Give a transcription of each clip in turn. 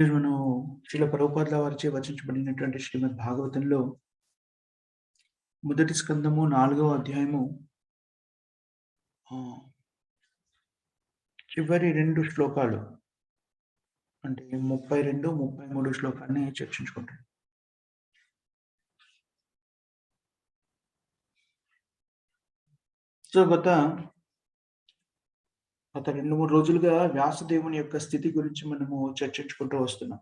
ఈరోజు మనం శ్రీల ప్రభుపాదుల వారిచే వచించబడినటువంటి శ్రీమద్ భాగవతంలో మొదటి స్కందము 4వ అధ్యాయము ఆహ్, చివరి 2 శ్లోకాలు అంటే 32, 33 శ్లోకాన్ని చర్చించుకుంటాం. సో, గత 2, 3 రోజులుగా వ్యాసదేవుని యొక్క స్థితి గురించి మనము చర్చించుకుంటూ వస్తున్నాం.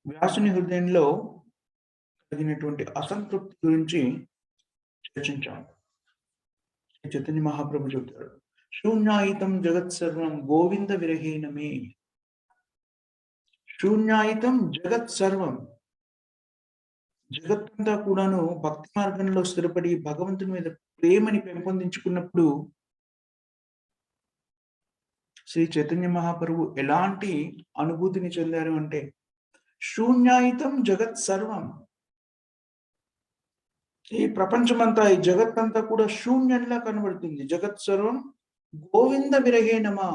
వ్యాసుని హృదయంలో కలిగినటువంటి అసంతృప్తి గురించి చర్చించాం. చైతన్య మహాప్రభు చెబుతారు. శూన్యాయితం జగత్సర్వం గోవింద విరహేణ మే. శూన్యాయితం జగత్సర్వం. జగత్తంతా కూడాను భక్తి మార్గంలో స్థిరపడి భగవంతుని మీద ప్రేమని పెంపొందించుకున్నప్పుడు శ్రీ చైతన్య మహాప్రభు ఎలాంటి అనుభూతిని చెందారు అంటే, శూన్యాయితం జగత్ సర్వం. ఈ ప్రపంచమంతా, ఈ జగత్తంతా కూడా శూన్యంలా కనబడుతుంది. జగత్ సర్వం గోవింద విరహేణమా.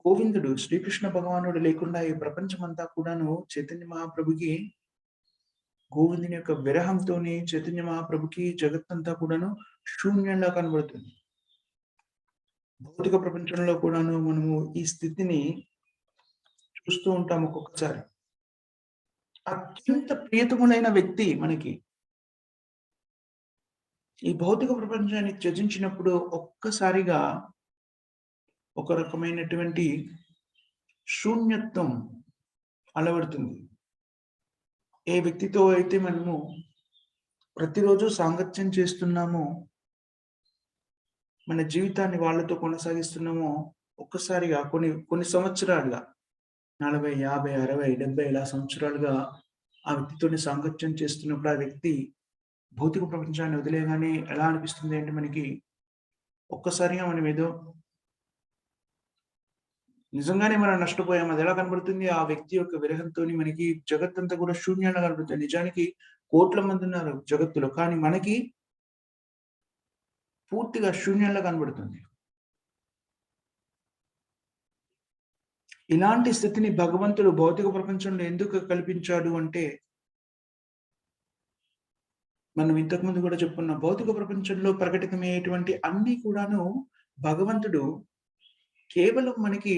గోవిందుడు శ్రీకృష్ణ భగవానుడు లేకుండా ఈ ప్రపంచమంతా కూడాను చైతన్య మహాప్రభుకి గోవిందుని యొక్క విరహంతోని చైతన్య మహాప్రభుకి జగత్తంతా కూడాను శూన్యంలా కనబడుతుంది. భౌతిక ప్రపంచంలో కూడాను మనము ఈ స్థితిని చూస్తూ ఉంటాం ఒక్కొక్కసారి. అత్యంత ప్రియతములైన వ్యక్తి మనకి ఈ భౌతిక ప్రపంచాన్ని త్యజించినప్పుడు ఒక్కసారిగా ఒక రకమైనటువంటి శూన్యత్వం అలవడుతుంది. ఏ వ్యక్తితో అయితే మనము ప్రతిరోజు సాంగత్యం చేస్తున్నామో, మన జీవితాన్ని వాళ్ళతో కొనసాగిస్తున్నామో, ఒక్కసారిగా కొన్ని సంవత్సరాలుగా 40, 50, 60, 70 ఇలా సంవత్సరాలుగా ఆ వ్యక్తితోని సాంగత్యం చేస్తున్నప్పుడు ఆ వ్యక్తి భౌతిక ప్రపంచాన్ని వదిలేయగానే ఎలా అనిపిస్తుంది అంటే మనకి ఒక్కసారిగా మనం ఏదో నిజంగానే మనం నష్టపోయాం. అది ఎలా కనబడుతుంది? ఆ వ్యక్తి యొక్క విరహంతోని మనకి జగత్తంతా కూడా శూన్యంగా కనబడుతుంది. నిజానికి కోట్ల మంది ఉన్నారు జగత్తులో. కానీ మనకి పూర్తిగా శూన్యంలా కనబడుతుంది. ఇలాంటి స్థితిని భగవంతుడు భౌతిక ప్రపంచంలో ఎందుకు కల్పించాడు అంటే, మనం ఇంతకుముందు కూడా చెప్పుకున్నాం. భౌతిక ప్రపంచంలో ప్రకటితమయ్యేటువంటి అన్నీ కూడాను భగవంతుడు కేవలం మనకి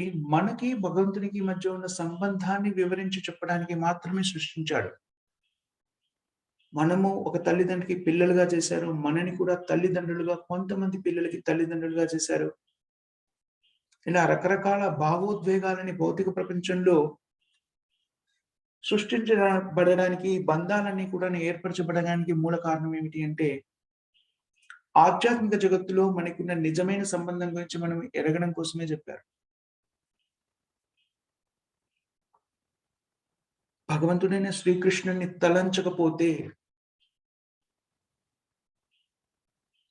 భగవంతునికి మధ్య ఉన్న సంబంధాన్ని వివరించి చెప్పడానికి మాత్రమే సృష్టించాడు. మనము ఒక తల్లిదండ్రికి పిల్లలుగా చేశారు. మనని కూడా తల్లిదండ్రులుగా కొంతమంది పిల్లలకి తల్లిదండ్రులుగా చేశారు. ఇలా రకరకాల భావోద్వేగాలని భౌతిక ప్రపంచంలో సృష్టించబడడానికి బంధాలన్నీ కూడా ఏర్పరచబడడానికి మూల కారణం ఏమిటి అంటే, ఆధ్యాత్మిక జగత్తులో మనకున్న నిజమైన సంబంధం గురించి మనం ఎరగడం కోసమే చెప్పారు. భగవంతుడైన శ్రీకృష్ణుని తలంచకపోతే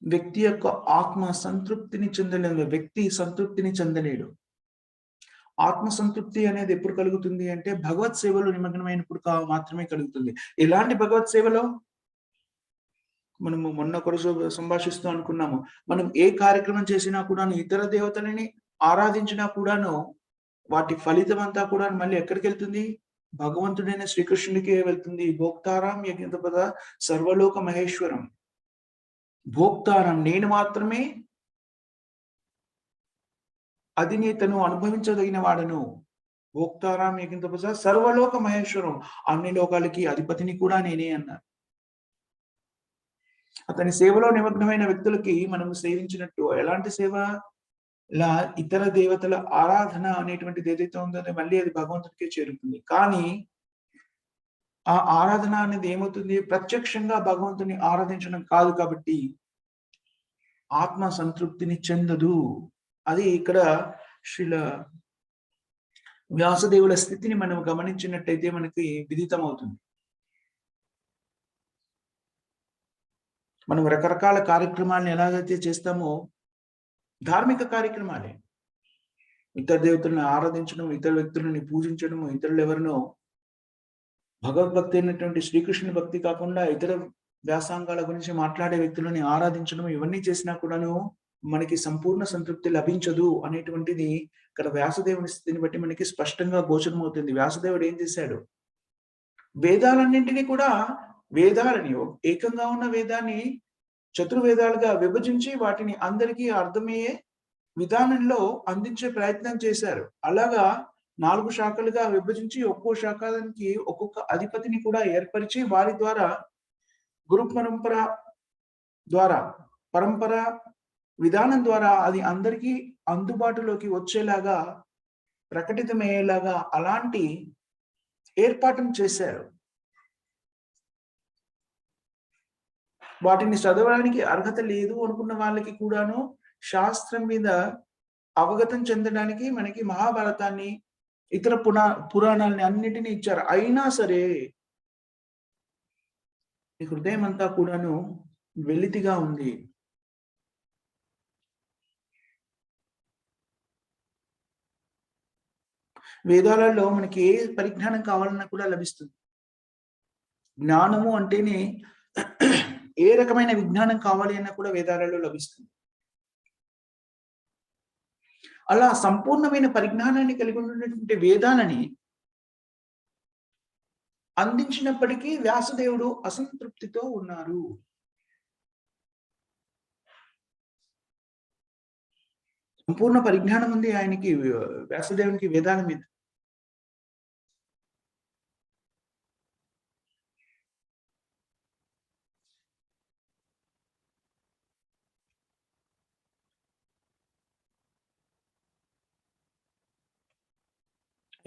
వ్యక్తి యొక్క ఆత్మ సంతృప్తిని చెందలేదు. వ్యక్తి సంతృప్తిని చెందలేడు. ఆత్మ సంతృప్తి అనేది ఎప్పుడు కలుగుతుంది అంటే భగవత్ సేవలో నిమగ్నమైనప్పుడు మాత్రమే కలుగుతుంది. ఎలాంటి భగవత్ సేవలో? మనము మొన్న ఒకరోజు సంభాషిస్తూ అనుకున్నాము. మనం ఏ కార్యక్రమం చేసినా కూడాను, ఇతర దేవతలని ఆరాధించినా కూడాను, వాటి ఫలితం అంతా కూడా మళ్ళీ ఎక్కడికెళ్తుంది? భగవంతుడైన శ్రీకృష్ణుడికే వెళ్తుంది. భోక్తారాం యజ్ఞతపద సర్వలోక మహేశ్వరం. భోక్తారం నేను మాత్రమే అధినేతను, అనుభవించదగిన వాడను. భోక్తారాం యజ్ఞతపద సర్వలోక మహేశ్వరం. అన్ని లోకాలకి అధిపతిని కూడా నేనే అన్నారు. అతని సేవలో నిమగ్నమైన వ్యక్తులకి మనం సేవించినట్టు ఎలాంటి సేవ? ఇలా ఇతర దేవతల ఆరాధన అనేటువంటిది ఏదైతే ఉందో అది మళ్ళీ అది భగవంతుడికే చేరుతుంది. కానీ ఆ ఆరాధన అనేది ఏమవుతుంది? ప్రత్యక్షంగా భగవంతుని ఆరాధించడం కాదు కాబట్టి ఆత్మ సంతృప్తిని చెందదు. అది ఇక్కడ శ్రీల వ్యాసదేవుల స్థితిని మనం గమనించినట్టయితే మనకి విదితమవుతుంది. మనం రకరకాల కార్యక్రమాలను ఎలాగైతే చేస్తామో ధార్మిక కార్యక్రమాలే. ఇతర దేవతలను ఆరాధించడం, ఇతర వ్యక్తులని పూజించడం, ఇతరులెవరినో భగవద్భక్తి అయినటువంటి శ్రీకృష్ణుని భక్తి కాకుండా ఇతర వ్యాసాంగాల గురించి మాట్లాడే వ్యక్తులని ఆరాధించడం ఇవన్నీ చేసినా కూడాను మనకి సంపూర్ణ సంతృప్తి లభించదు అనేటువంటిది ఇక్కడ వ్యాసదేవుని స్థితిని బట్టి మనకి స్పష్టంగా గోచరమవుతుంది. వ్యాసదేవుడు ఏం చేశాడు? వేదాలన్నింటినీ కూడా వేదాలని ఏకంగా ఉన్న వేదాన్ని చతుర్వేదాలుగా విభజించి వాటిని అందరికీ అర్థమయ్యే విధానంలో అందించే ప్రయత్నం చేశారు. అలాగా 4 శాఖలుగా విభజించి ఒక్కో శాఖానికి ఒక్కొక్క అధిపతిని కూడా ఏర్పరిచి వారి ద్వారా గురు పరంపర విధానం ద్వారా అది అందరికీ అందుబాటులోకి వచ్చేలాగా ప్రకటితమయ్యేలాగా అలాంటి ఏర్పాటును చేశారు. వాటిని చదవడానికి అర్హత లేదు అనుకున్న వాళ్ళకి కూడాను శాస్త్రం మీద అవగతం చెందడానికి మనకి మహాభారతాన్ని, ఇతర పురాణాలని అన్నిటిని ఇచ్చారు. అయినా సరే ఈ హృదయం అంతా కూడాను వెలితిగా ఉంది. వేదాలలో మనకి ఏ పరిజ్ఞానం కావాలన్నా కూడా లభిస్తుంది. జ్ఞానము అంటేనే ఏ రకమైన విజ్ఞానం కావాలి అన్నా కూడా వేదాలలో లభిస్తుంది. అలా సంపూర్ణమైన పరిజ్ఞానాన్ని కలిగి ఉన్నటువంటి వేదాలని అందించినప్పటికీ వ్యాసదేవుడు అసంతృప్తితో ఉన్నారు. సంపూర్ణ పరిజ్ఞానం ఉంది ఆయనకి, వ్యాసదేవునికి వేదాల మీద.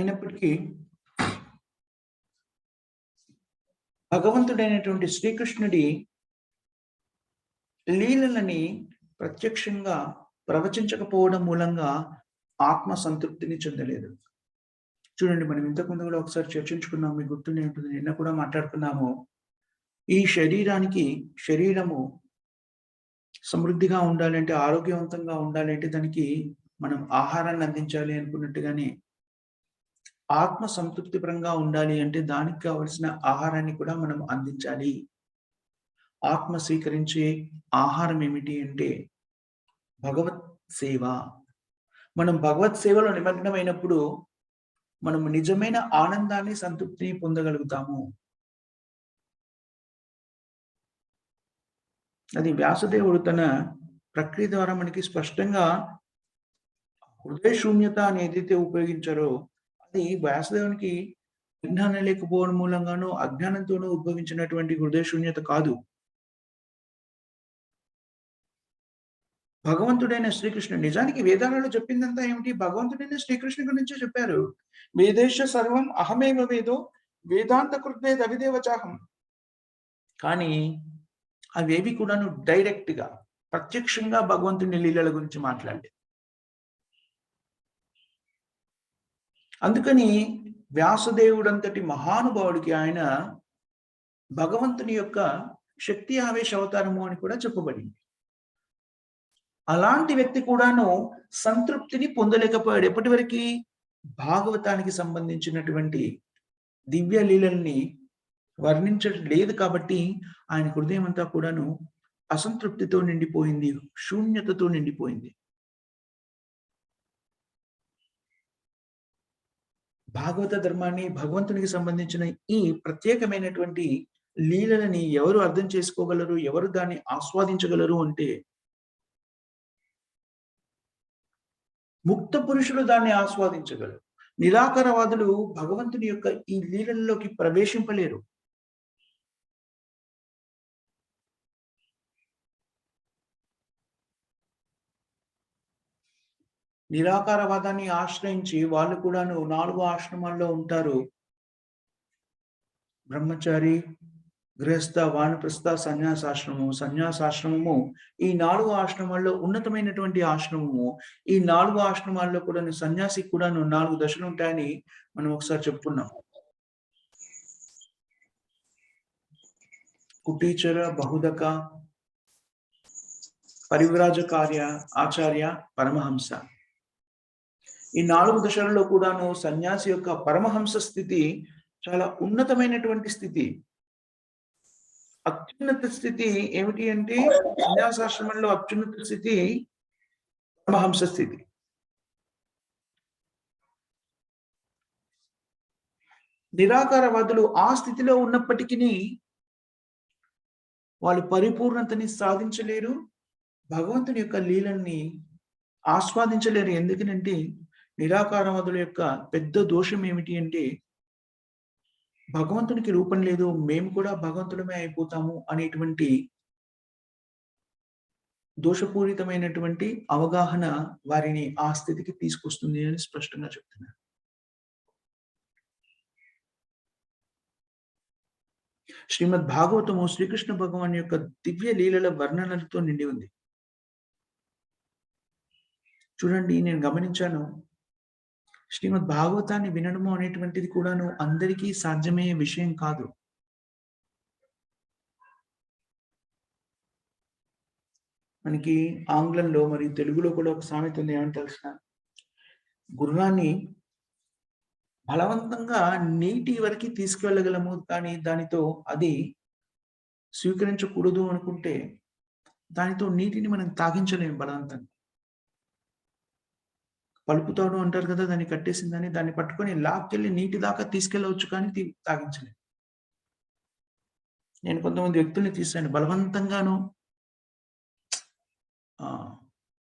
అయినప్పటికీ భగవంతుడైనటువంటి శ్రీకృష్ణుడి లీలలని ప్రత్యక్షంగా ప్రవచించకపోవడం మూలంగా ఆత్మ సంతృప్తిని చెందలేదు. చూడండి, మనం ఇంతకుముందు కూడా ఒకసారి చర్చించుకున్నాం, మీకు గుర్తుండే ఉంటుంది, నిన్న కూడా మాట్లాడుకున్నాము. ఈ శరీరము సమృద్ధిగా ఉండాలంటే, ఆరోగ్యవంతంగా ఉండాలంటే దానికి మనం ఆహారాన్ని అందించాలి అనుకున్నట్టుగానే ఆత్మ సంతృప్తిపరంగా ఉండాలి అంటే దానికి కావలసిన ఆహారాన్ని కూడా మనం అందించాలి. ఆత్మ స్వీకరించే ఆహారం ఏమిటి అంటే భగవత్ సేవ. మనం భగవత్ సేవలో నిమగ్నమైనప్పుడు మనం నిజమైన ఆనందాన్ని, సంతృప్తిని పొందగలుగుతాము. అది వ్యాసదేవుడు తన ప్రక్రియ ద్వారా మనకి స్పష్టంగా హృదయ శూన్యత అని ఏదైతే ఉపయోగించారో అది వ్యాసదేవునికి విజ్ఞానం లేకపోవడం మూలంగానూ అజ్ఞానంతోనూ ఉద్భవించినటువంటి హృదయ శూన్యత కాదు. భగవంతుడైన శ్రీకృష్ణుడు నిజానికి వేదాలలో చెప్పిందంతా ఏమిటి? భగవంతుడైన శ్రీకృష్ణుడి గురించే చెప్పారు. వేదేశ సర్వం అహమేవ వేదో వేదాంత కృతే దవిదేవచాహం. కానీ అవేవి కూడాను డైరెక్ట్ గా ప్రత్యక్షంగా భగవంతుని లీలల గురించి మాట్లాడలేదు. అందుకని వ్యాసదేవుడంతటి మహానుభావుడికి ఆయన భగవంతుని యొక్క శక్తి ఆవేశ అవతారము అని కూడా చెప్పబడింది. అలాంటి వ్యక్తి కూడాను సంతృప్తిని పొందలేకపోయాడు. ఎప్పటి వరకు? భాగవతానికి సంబంధించినటువంటి దివ్య లీలల్ని వర్ణించడం లేదు కాబట్టి ఆయన హృదయం అంతా కూడాను అసంతృప్తితో నిండిపోయింది, శూన్యతతో నిండిపోయింది. భాగవత ధర్మాన్ని, భగవంతునికి సంబంధించిన ఈ ప్రత్యేకమైనటువంటి లీలలని ఎవరు అర్థం చేసుకోగలరు, ఎవరు దాన్ని ఆస్వాదించగలరు అంటే ముక్త పురుషులు దాన్ని ఆస్వాదించగలరు. నిరాకారవాదులు భగవంతుని యొక్క ఈ లీలల్లోకి ప్రవేశింపలేరు. నిరాకారవాదాన్ని ఆశ్రయించి వాళ్ళు కూడాను 4 ఆశ్రమాల్లో ఉంటారు. బ్రహ్మచారి, గృహస్థ, వానప్రస్థ, సన్యాసాశ్రమము ఈ 4 ఆశ్రమాల్లో ఉన్నతమైనటువంటి ఆశ్రమము. ఈ 4 ఆశ్రమాల్లో కూడా సన్యాసికి కూడా 4 దశలు ఉంటాయని మనం ఒకసారి చెప్పుకున్నాం. కుటీచర, బహుదక, పరివ్రాజకార్య, ఆచార్య, పరమహంస. ఈ 4 దశలలో కూడాను సన్యాసి యొక్క పరమహంస స్థితి చాలా ఉన్నతమైనటువంటి స్థితి. అత్యున్నత స్థితి ఏమిటి అంటే సన్యాసాశ్రమంలో అత్యున్నత స్థితి పరమహంస స్థితి. నిరాకారవాదులు ఆ స్థితిలో ఉన్నప్పటికీ వాళ్ళు పరిపూర్ణతని సాధించలేరు. భగవంతుని యొక్క లీలల్ని ఆస్వాదించలేరు. ఎందుకనంటే నిరాకారవాదుల యొక్క పెద్ద దోషం ఏమిటి అంటే భగవంతునికి రూపం లేదు. మేము కూడా భగవంతులమే అయిపోతాము అనేటువంటి దోషపూరితమైనటువంటి అవగాహన వారిని ఆ స్థితికి తీసుకొస్తుంది అని స్పష్టంగా చెప్తున్నారు. శ్రీమద్ భాగవతము శ్రీకృష్ణ భగవాన్ యొక్క దివ్య లీలల వర్ణనలతో నిండి ఉంది. చూడండి, నేను గమనించాను. శ్రీమద్ భాగవతాన్ని వినడము అనేటువంటిది కూడాను అందరికీ సాధ్యమయ్యే విషయం కాదు. మనకి ఆంగ్లంలో మరియు తెలుగులో కూడా ఒక సామెత ఉంది. ఏమని తెలుసా? గుర్రాన్ని బలవంతంగా నీటి వరకి తీసుకువెళ్ళగలము. కానీ దానితో అది స్వీకరించకూడదు అనుకుంటే దానితో నీటిని మనం తాగించలేము బలవంతంగా. పలుకుతాడు అంటారు కదా! దాన్ని కట్టేసిందని దాన్ని పట్టుకొని లాక్కెళ్ళి నీటి దాకా తీసుకెళ్ళవచ్చు కానీ తాగించలేం. నేను కొంతమంది వ్యక్తుల్ని చూసాను. బలవంతంగాను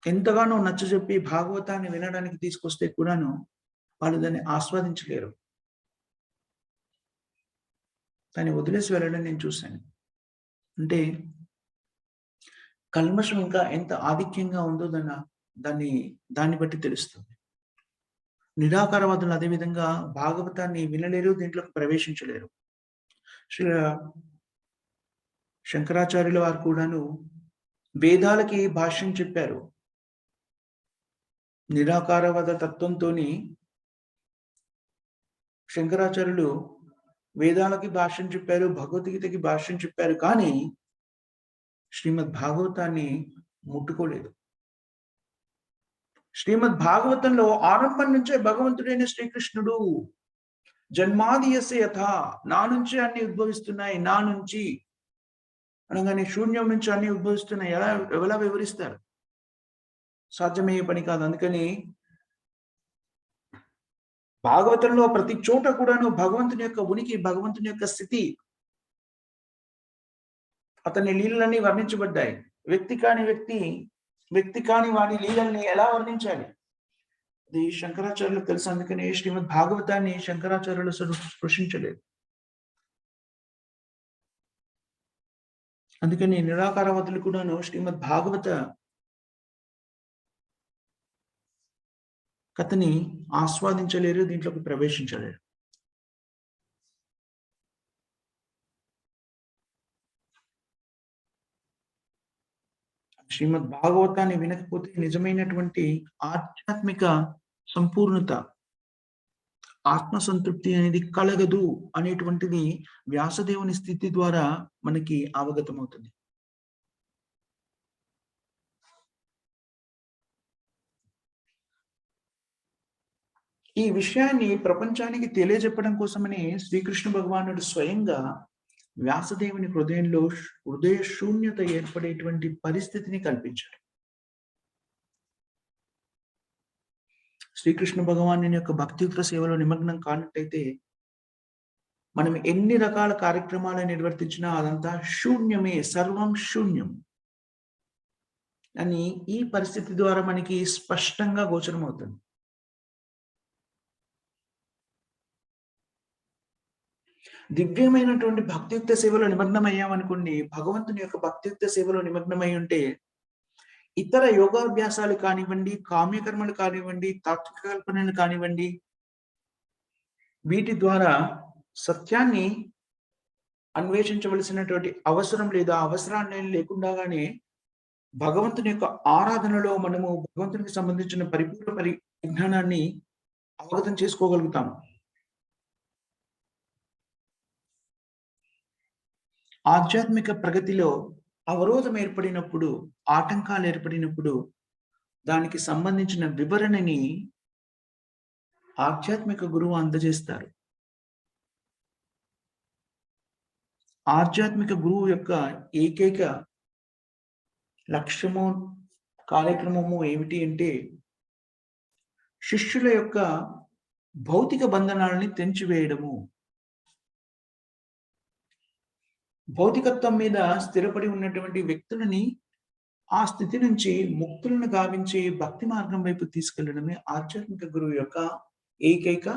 ఎంతగానో నచ్చజెప్పి భాగవతాన్ని వినడానికి తీసుకొస్తే కూడాను వాళ్ళు దాన్ని ఆస్వాదించలేరు. దాన్ని వదిలేసి వెళ్ళడం నేను చూశాను. అంటే కల్మషం ఇంకా ఎంత ఆధిక్యంగా ఉందో దాన్ని బట్టి తెలుస్తుంది. నిరాకారవాదులు అదే విధంగా భాగవతాన్ని వినలేరు, దీంట్లోకి ప్రవేశించలేరు. శ్రీ శంకరాచార్యుల వారు కూడాను వేదాలకి భాష్యం చెప్పారు. నిరాకారవాద తత్వంతోని శంకరాచార్యులు వేదాలకి భాష్యం చెప్పారు, భగవద్గీతకి భాష్యం చెప్పారు. కానీ శ్రీమద్ భాగవతాన్ని ముట్టుకోలేదు. శ్రీమద్ భాగవతంలో ఆరంభం నుంచే భగవంతుడైన శ్రీకృష్ణుడు జన్మాదియస్య యథా, నా నుంచి అన్ని ఉద్భవిస్తున్నాయి, నా నుంచి అనగానే శూన్యం నుంచి అన్ని ఉద్భవిస్తున్నాయి. ఎలా వివరిస్తారు? సాధ్యమయ్యే పని కాదు. అందుకని భాగవతంలో ప్రతి చోట కూడాను భగవంతుని యొక్క ఉనికి, భగవంతుని యొక్క స్థితి, అతని లీలలన్నీ వర్ణించబడ్డాయి. వ్యక్తి కాని వాడి లీలల్ని ఎలా వర్ణించాలి? ఇది శంకరాచార్యులకు తెలుసు. అందుకని శ్రీమద్ భాగవతాన్ని శంకరాచార్యులు స్పృశించలేదు. అందుకని నిరాకారవాదులు కూడాను శ్రీమద్ భాగవత కథని ఆస్వాదించలేరు, దీంట్లోకి ప్రవేశించలేరు. శ్రీమద్ భాగవతాన్ని వినకపోతే నిజమైనటువంటి ఆధ్యాత్మిక సంపూర్ణత, ఆత్మసంతృప్తి అనేది కలగదు అనేటువంటిది వ్యాసదేవుని స్థితి ద్వారా మనకి అవగతమవుతుంది. ఈ విషయాన్ని ప్రపంచానికి తెలియజెప్పడం కోసమని శ్రీకృష్ణ భగవానుడు స్వయంగా వ్యాసదేవుని హృదయంలో హృదయ శూన్యత ఏర్పడేటువంటి పరిస్థితిని కల్పించాడు. శ్రీకృష్ణ భగవాను యొక్క భక్తియుక్త సేవలో నిమగ్నం కానట్టయితే మనం ఎన్ని రకాల కార్యక్రమాలు నిర్వర్తించినా అదంతా శూన్యమే, సర్వం శూన్యం అని ఈ పరిస్థితి ద్వారా మనకి స్పష్టంగా గోచరమవుతుంది. దివ్యమైనటువంటి భక్తియుక్త సేవలో నిమగ్నమయ్యామనుకోండి, భగవంతుని యొక్క భక్తియుక్త సేవలో నిమగ్నమై ఉంటే ఇతర యోగాభ్యాసాలు కానివ్వండి, కామ్యకర్మలు కానివ్వండి, తాత్విక కల్పనలు కానివ్వండి, వీటి ద్వారా సత్యాన్ని అన్వేషించవలసినటువంటి అవసరం లేదు. ఆ అవసరాన్ని లేకుండానే భగవంతుని యొక్క ఆరాధనలో మనము భగవంతునికి సంబంధించిన పరిపూర్ణ పరిజ్ఞానాన్ని అవగతం చేసుకోగలుగుతాము. ఆధ్యాత్మిక ప్రగతిలో అవరోధం ఏర్పడినప్పుడు, ఆటంకాలు ఏర్పడినప్పుడు దానికి సంబంధించిన వివరణని ఆధ్యాత్మిక గురువు అందజేస్తారు. ఆధ్యాత్మిక గురువు యొక్క ఏకైక లక్ష్యము కార్యక్రమము ఏమిటి అంటే శిష్యుల యొక్క భౌతిక బంధనాలని తెంచివేయడము. భౌతికత్వం మీద స్థిరపడి ఉన్నటువంటి వ్యక్తులని ఆ స్థితి నుంచి ముక్తులను గావించి భక్తి మార్గం వైపు తీసుకెళ్లడమే ఆధ్యాత్మిక గురువు యొక్క ఏకైక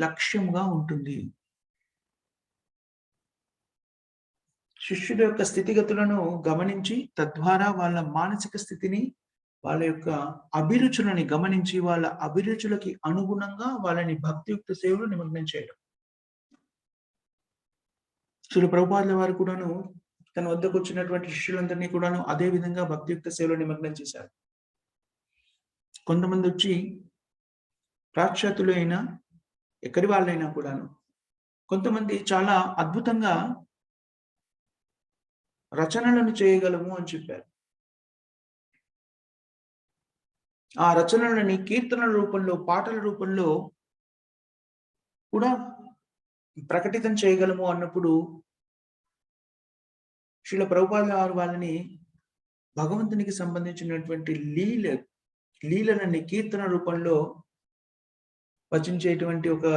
లక్ష్యముగా ఉంటుంది. శిష్యుల యొక్క స్థితిగతులను గమనించి తద్వారా వాళ్ళ మానసిక స్థితిని, వాళ్ళ యొక్క అభిరుచులని గమనించి వాళ్ళ అభిరుచులకి అనుగుణంగా వాళ్ళని భక్తియుక్త సేవలో నిమగ్నం చేయడం. శ్రీల ప్రభుపాదుల వారు కూడాను తన వద్దకు వచ్చినటువంటి శిష్యులందరినీ కూడాను అదే విధంగా భక్తియుక్త సేవలో నిమగ్నం చేశారు. కొంతమంది వచ్చి పాశ్చాత్యులు అయినా ఎక్కడి వాళ్ళైనా కూడాను కొంతమంది చాలా అద్భుతంగా రచనలను చేయగలము అని చెప్పారు. ఆ రచనలని కీర్తనల రూపంలో, పాటల రూపంలో కూడా ప్రకటితం చేయగలము అన్నప్పుడు శ్రీల ప్రభుపాదుల వారు వాళ్ళని భగవంతునికి సంబంధించినటువంటి లీలలని కీర్తన రూపంలో వచించేటువంటి ఒక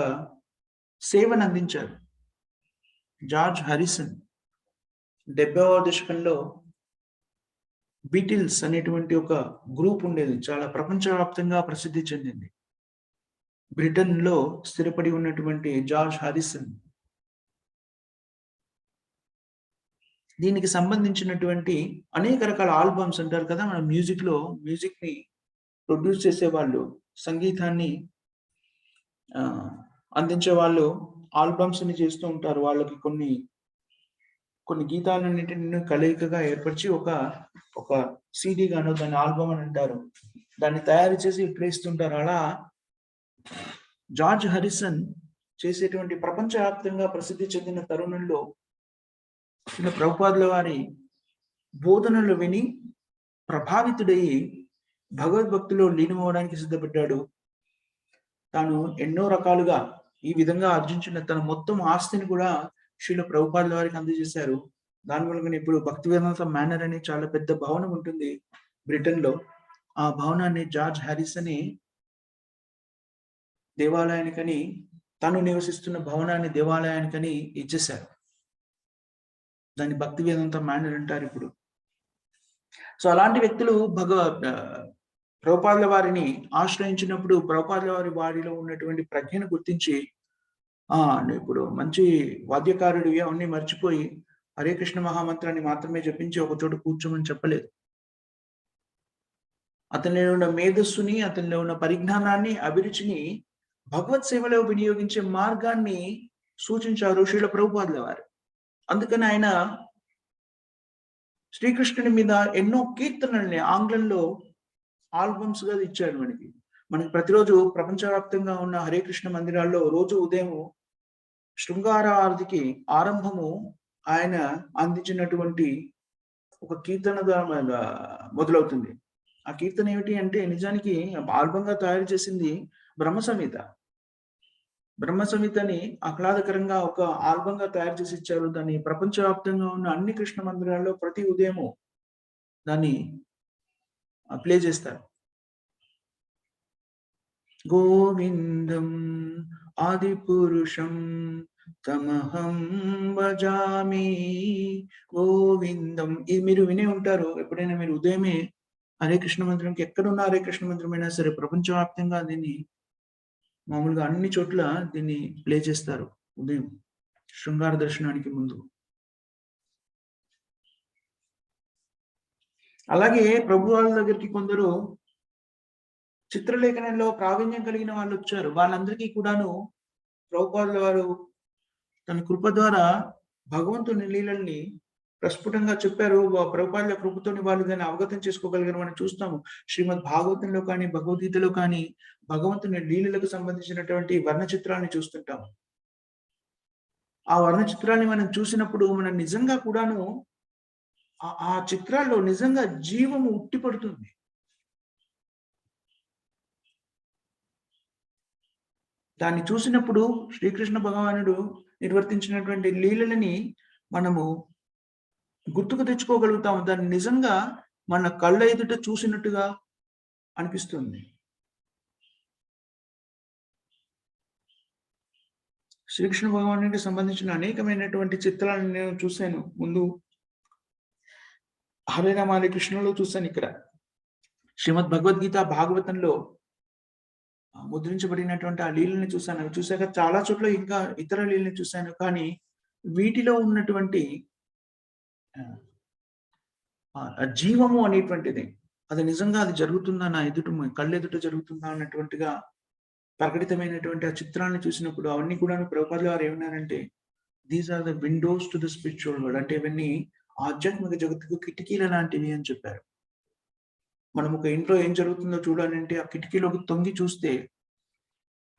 సేవను అందించారు. జార్జ్ హారిసన్ 70వ దశకంలో బీటిల్స్ అనేటువంటి ఒక గ్రూప్ ఉండేది. చాలా ప్రపంచవ్యాప్తంగా ప్రసిద్ధి చెందింది. బ్రిటన్‌లో స్థిరపడి ఉన్నటువంటి జార్జ్ హారిసన్ దీనికి సంబంధించినటువంటి అనేక రకాల ఆల్బమ్స్ అంటారు కదా! మన మ్యూజిక్‌ని ప్రొడ్యూస్ చేసేవాళ్ళు, సంగీతాన్ని అందించే వాళ్ళు ఆల్బమ్స్‌ని చేస్తూ ఉంటారు. వాళ్ళకి కొన్ని గీతాలన్నిటిని కలయికగా ఏర్పరిచి ఒక సీడీ గానో దాన్ని ఆల్బమ్ అని అంటారు. దాన్ని తయారు చేసి ఇస్తుంటారు. అలా జార్జ్ హారిసన్ చేసేటువంటి ప్రపంచవ్యాప్తంగా ప్రసిద్ధి చెందిన తరుణంలో శ్రీల ప్రభుపాదుల వారి బోధనలు విని ప్రభావితుడయ్యి భగవద్భక్తిలో లీనమవ్వడానికి సిద్ధపడ్డాడు. తాను ఎన్నో రకాలుగా ఈ విధంగా ఆర్జించిన తన మొత్తం ఆస్తిని కూడా శ్రీల ప్రభుపాదుల వారికి అందజేశారు. దాని వలన ఇప్పుడు భక్తివేదాంత మేనర్ అనే చాలా పెద్ద భవనం ఉంటుంది బ్రిటన్‌లో. ఆ భవనాన్ని జార్జ్ హారిసన్ దేవాలయానికని, తను నివసిస్తున్న భవనాన్ని దేవాలయానికని ఇచ్చేశారు. దాన్ని భక్తివేదాంత మేనర్ అంటారు ఇప్పుడు. సో అలాంటి వ్యక్తులు ప్రభుపాదుల వారిని ఆశ్రయించినప్పుడు ప్రభుపాదుల వారిలో ఉన్నటువంటి ప్రజ్ఞను గుర్తించి, ఇప్పుడు మంచి వాద్యకారుడివి అవన్నీ మర్చిపోయి హరే కృష్ణ మహామంత్రాన్ని మాత్రమే జపించి ఒక చోట కూర్చోమని చెప్పలేదు. అతనిలో ఉన్న మేధస్సుని, అతనిలో ఉన్న పరిజ్ఞానాన్ని, అభిరుచిని భగవత్ సేవలో వినియోగించే మార్గాన్ని సూచించారు శ్రీల ప్రభుపాదుల వారు. అందుకని ఆయన శ్రీకృష్ణుని మీద ఎన్నో కీర్తనల్ని ఆంగ్లంలో ఆల్బమ్స్ గా ఇచ్చాడు. మనకి ప్రతిరోజు ప్రపంచవ్యాప్తంగా ఉన్న హరే కృష్ణ మందిరాల్లో రోజు ఉదయం శృంగార ఆరతికి ఆరంభము ఆయన అందించినటువంటి ఒక కీర్తన మొదలవుతుంది. ఆ కీర్తన ఏమిటి అంటే నిజానికి ఆల్బంగా తయారు చేసింది బ్రహ్మ సంహిత. బ్రహ్మ సంహితని ఆహ్లాదకరంగా ఒక ఆల్బంగా తయారు చేసి ఇచ్చారు. దాన్ని ప్రపంచవ్యాప్తంగా ఉన్న అన్ని కృష్ణ మందిరాల్లో ప్రతి ఉదయము దాన్ని ప్లే చేస్తారు. గోవిందం ఆది పురుషం తమహం భజామి గోవిందం. ఇది మీరు వినే ఉంటారు. ఎప్పుడైనా మీరు ఉదయమే హరే కృష్ణ మందిరంకి ఎక్కడున్న హరే కృష్ణ మందిరం అయినా సరే ప్రపంచవ్యాప్తంగా దీన్ని మామూలుగా అన్ని చోట్ల దీన్ని ప్లే చేస్తారు ఉదయం శృంగార దర్శనానికి ముందు. అలాగే ప్రభు వాళ్ళ దగ్గరికి కొందరు చిత్రలేఖనంలో ప్రావీణ్యం కలిగిన వాళ్ళు వచ్చారు. వాళ్ళందరికీ కూడాను ప్రభుపాదుల వారు తన కృప ద్వారా భగవంతుని లీలల్ని ప్రస్ఫుటంగా చెప్పారు. ప్రభుపాదుల కృపతోని వాళ్ళు దాన్ని అవగతం చేసుకోగలిగారు. మనం చూస్తాము శ్రీమద్ భాగవతంలో కానీ, భగవద్గీతలో కానీ భగవంతుని లీలలకు సంబంధించినటువంటి వర్ణ చిత్రాన్ని చూస్తుంటాము. ఆ వర్ణ చిత్రాన్ని మనం చూసినప్పుడు మనం నిజంగా కూడాను ఆ చిత్రాల్లో నిజంగా జీవము ఉట్టిపడుతుంది. దాన్ని చూసినప్పుడు శ్రీకృష్ణ భగవానుడు నిర్వర్తించినటువంటి లీలలని మనము గుర్తుకు తెచ్చుకోగలుగుతాము. దాన్ని నిజంగా మన కళ్ళ ఎదుట చూసినట్టుగా, అనిపిస్తుంది. శ్రీకృష్ణ భగవానుడికి సంబంధించిన అనేకమైనటువంటి చిత్రాలను నేను చూశాను. ముందు హరే రామ హరే కృష్ణలో చూశాను. ఇక్కడ శ్రీమద్ భగవద్గీత భాగవతంలో ముద్రించబడినటువంటి ఆ లీలని చూశాను. అవి చూసాక చాలా చోట్ల ఇంకా ఇతర లీలని చూశాను. కానీ వీటిలో ఉన్నటువంటి జీవము అనేటువంటిది, అది నిజంగా అది జరుగుతుందా, నా కళ్ళెదుట జరుగుతుందా అన్నటువంటిగా ప్రకటితమైనటువంటి ఆ చిత్రాన్ని చూసినప్పుడు అవన్నీ కూడా ప్రభుపాదుల వారు ఏమన్నారంటే, these are the windows to the spiritual world. అంటే ఇవన్నీ ఆధ్యాత్మిక జగత్తుకు కిటికీల లాంటివి అని చెప్పారు. మనం ఒక ఇంట్లో ఏం జరుగుతుందో చూడాలంటే ఆ కిటికీలోకి తొంగి చూస్తే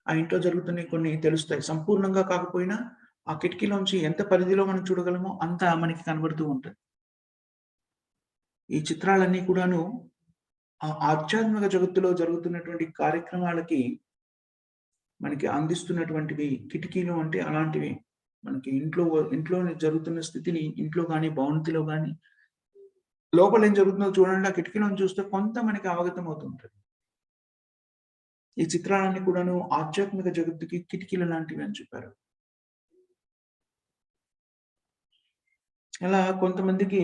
ఆ ఇంట్లో జరుగుతున్న కొన్ని తెలుస్తాయి. సంపూర్ణంగా కాకపోయినా ఆ కిటికీలోంచి ఎంత పరిధిలో మనం చూడగలమో అంత మనకి కనబడుతూ ఉంటుంది. ఈ చిత్రాలన్నీ కూడాను ఆ ఆధ్యాత్మిక జగత్తులో జరుగుతున్నటువంటి కార్యక్రమాలకి మనకి అందిస్తున్నటువంటివి. కిటికీలు అంటే అలాంటివి. మనకి ఇంట్లో జరుగుతున్న స్థితిని ఇంట్లో గాని, భవంతిలో గాని లోపల ఏం జరుగుతుందో చూడండి. ఆ కిటికీలోంచి చూస్తే కొంత మనకి అవగతం అవుతుంటది. ఈ చిత్రాలన్నీ కూడాను ఆధ్యాత్మిక జగత్తుకి కిటికీల లాంటివి అని చెప్పారు. అలా కొంతమందికి